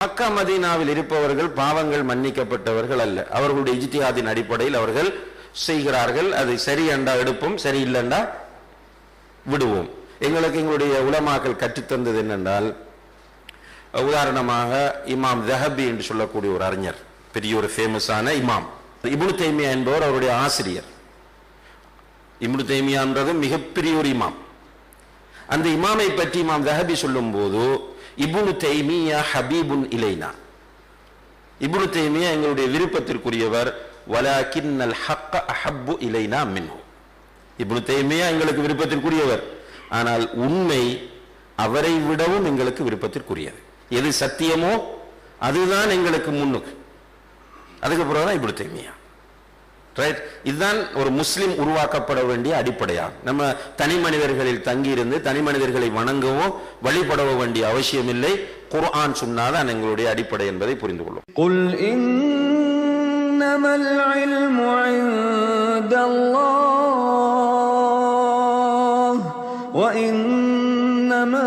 மக்கா மதீனாவில் இருப்பவர்கள் பாவங்கள் மன்னிக்கப்பட்டவர்கள் அல்ல. அவர்களுடைய இஜ்திஹாதின் அடிப்படையில் அவர்கள் செய்கிறார்கள். அது சரி என்றா எடுப்போம், சரி இல்லைண்டா விடுவோம். எங்களுக்கு எங்களுடைய உலமாக்கள் கற்றுத்தந்தது என்னென்றால், உதாரணமாக இமாம் தஹபி என்று சொல்லக்கூடிய ஒரு அறிஞர், பெரிய ஒரு ஃபேமஸான இமாம். இப்னு தைமியா என்பவர் அவருடைய ஆசிரியர். இப்னு தைமியா என்றது மிகப்பெரிய ஒரு இமாம். அந்த இமாமை பற்றி இமாம் தஹபி சொல்லும் போது, இப்னு தைமியா ஹபீபுன் இலைனா, இப்னு தைமியா எங்களுடைய விருப்பத்திற்குரியவர், வலாகின்னல் ஹக்க அஹப்பு இலைனா மின்ஹு. இப்னு தைமியா எங்களுக்கு விருப்பத்திற்குரியவர், ஆனால் உண்மை அவரை விடவும் எங்களுக்கு விருப்பத்திற்குரியது. எது சத்தியமோ அதுதான் எங்களுக்கு முன்னுக்கு, அதுக்கப்புறம் தான் இப்னு தைமியா. ரைட்? இதுதான் ஒரு முஸ்லிம் உருவாக்கப்பட வேண்டிய அடிப்படையாகும். நம்ம தனி மனிதர்களில் தங்கியிருந்து தனி மனிதர்களை வணங்கவோ வழிபடவோ வேண்டிய அவசியம் இல்லை. குர்ஆன் சொன்னாதான் எங்களுடைய அடிப்படை என்பதை புரிந்து கொள்ளும். குல் இன்னமல் இல்மு இன்தல்லாஹ் வ இன்னமா